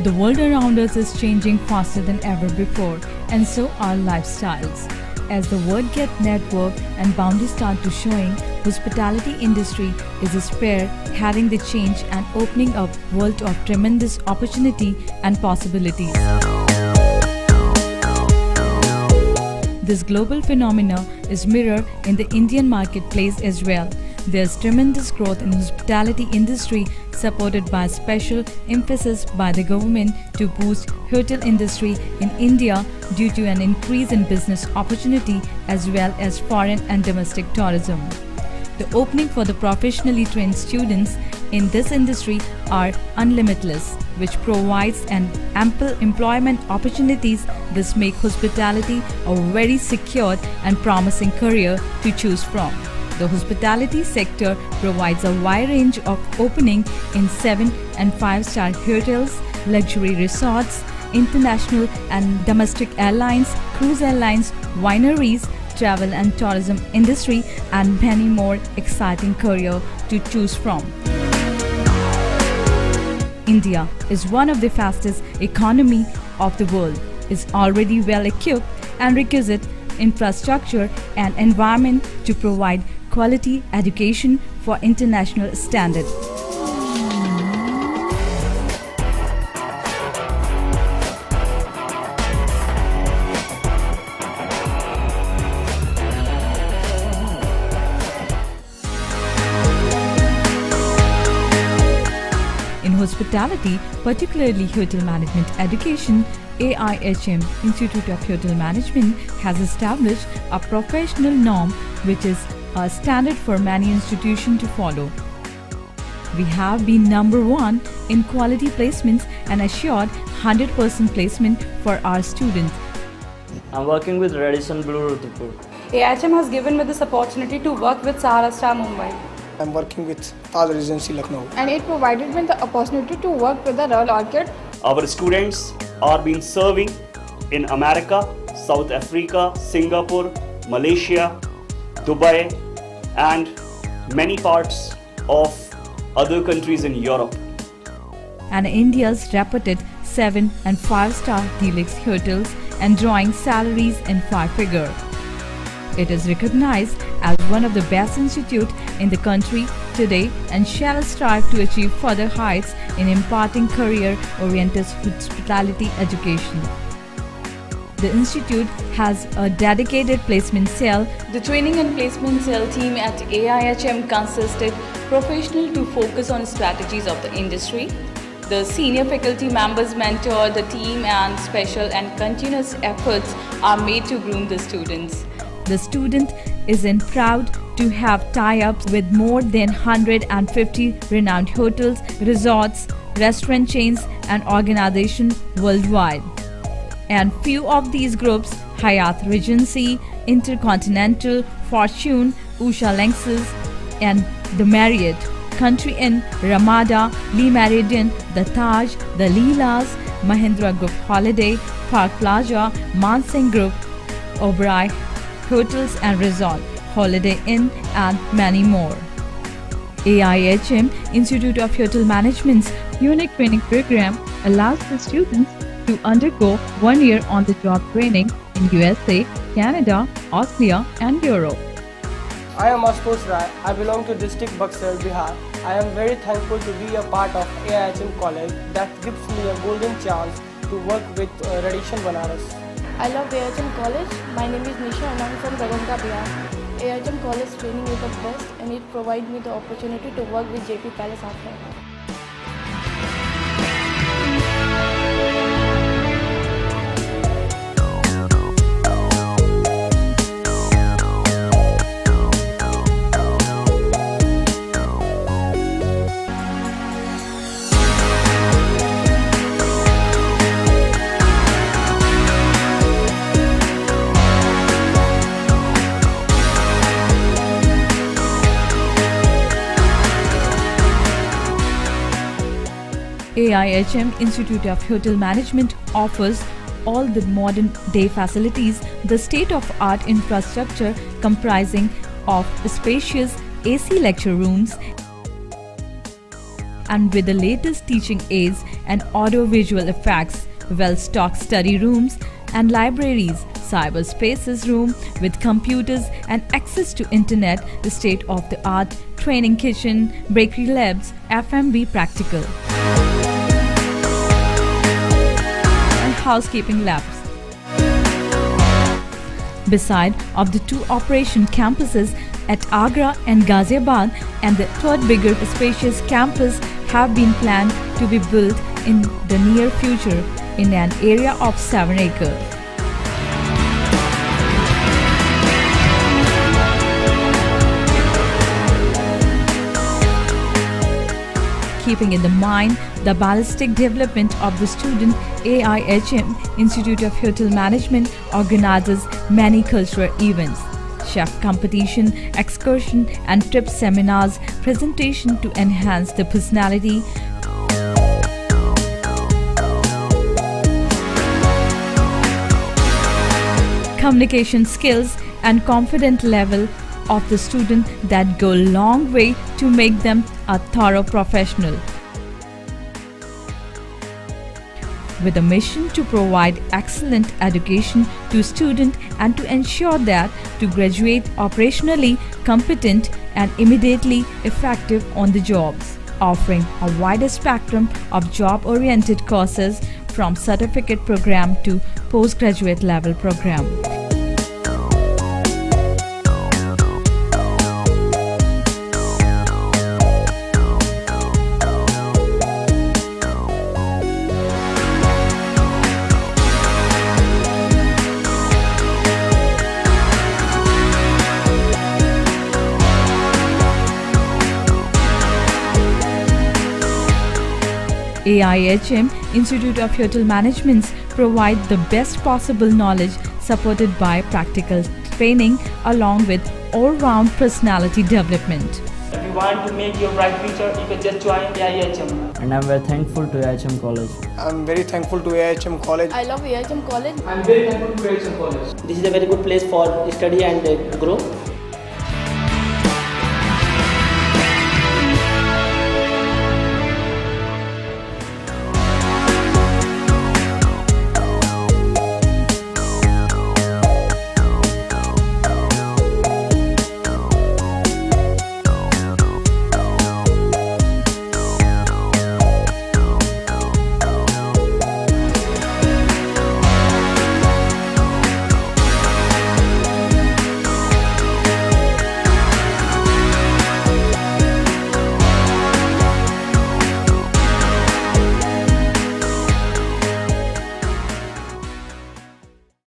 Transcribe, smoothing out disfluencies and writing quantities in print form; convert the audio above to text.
The world around us is changing faster than ever before, and so are lifestyles. As the world gets networked and boundaries start to showing, hospitality industry is a spare heading the change and opening up world of tremendous opportunity and possibilities. This global phenomena is mirrored in the Indian marketplace as well. There's tremendous growth in the hospitality industry supported by special emphasis by the government to boost hotel industry in India due to an increase in business opportunity as well as foreign and domestic tourism. The opening for the professionally trained students in this industry are unlimitless, which provides an ample employment opportunities. This makes hospitality a very secure and promising career to choose from. The hospitality sector provides a wide range of opening in 7 and 5-star hotels, luxury resorts, international and domestic airlines, cruise airlines, wineries, travel and tourism industry, and many more exciting careers to choose from. India is one of the fastest economy of the world, is already well equipped and requisite infrastructure and environment to provide quality education for international standard. In hospitality, particularly hotel management education, AIHM Institute of Hotel Management has established a professional norm which is a standard for many institutions to follow. We have been number one in quality placements and assured 100% placement for our students. I'm working with Radisson Blu Rutupur. AIHM has given me this opportunity to work with Sahara Star Mumbai. I'm working with Taj Regency Lucknow. And it provided me the opportunity to work with the Royal Orchid. Our students are been serving in America, South Africa, Singapore, Malaysia, Dubai, and many parts of other countries in Europe. And India's reputed 7 and 5-star deluxe hotels and drawing salaries in 5-figure. It is recognized as one of the best institutes in the country today and shall strive to achieve further heights in imparting career-oriented hospitality education. The institute has a dedicated placement cell. The training and placement cell team at AIHM consisted professional to focus on strategies of the industry. The senior faculty members mentor the team and special and continuous efforts are made to groom the students. The student is proud to have tie-ups with more than 150 renowned hotels, resorts, restaurant chains and organizations worldwide. And few of these groups, Hyatt Regency, Intercontinental, Fortune, Usha Lanxess and the Marriott, Country Inn, Ramada, Lee Meridian, the Taj, the Leelas, Mahindra Group Holiday, Park Plaza, Mansingh Group, Oberoi Hotels and Resort, Holiday Inn and many more. AIHM Institute of Hotel Management's unique training program allows the students to undergo 1 year on-the-job training in USA, Canada, Austria and Europe. I am Ashutosh Rai. I belong to district Buxar, Bihar. I am very thankful to be a part of AIHM College that gives me a golden chance to work with Radisson Banaras. I love AIHM College. My name is Nisha and I am from Darbhanga, Bihar. AIHM College training is the best and it provides me the opportunity to work with JP Palace after. AIHM Institute of Hotel Management offers all the modern day facilities, the state-of-art infrastructure comprising of spacious AC lecture rooms, and with the latest teaching aids and audio-visual effects, well-stocked study rooms and libraries, cyberspaces room with computers and access to internet, the state-of-the-art training kitchen, bakery labs, F&B practical, and housekeeping labs. Beside of the two operation campuses at Agra and Ghaziabad, and the third bigger spacious campus have been planned to be built in the near future in an area of 7 acres. Keeping in the mind the ballistic development of the student, AIHM Institute of Hotel Management organizes many cultural events, chef competition, excursion and trip seminars, presentation to enhance the personality, communication skills and confidence level of the student that go a long way to make them a thorough professional. With a mission to provide excellent education to students and to ensure that to graduate operationally competent and immediately effective on the jobs, offering a wider spectrum of job-oriented courses from certificate program to postgraduate level program. AIHM Institute of Hotel Management provide the best possible knowledge supported by practical training along with all-round personality development. If you want to make your bright future, you can just join AIHM. And I'm very thankful to AIHM College. I'm very thankful to AIHM College. I love AIHM College. I'm very thankful to AIHM College. This is a very good place for study and grow.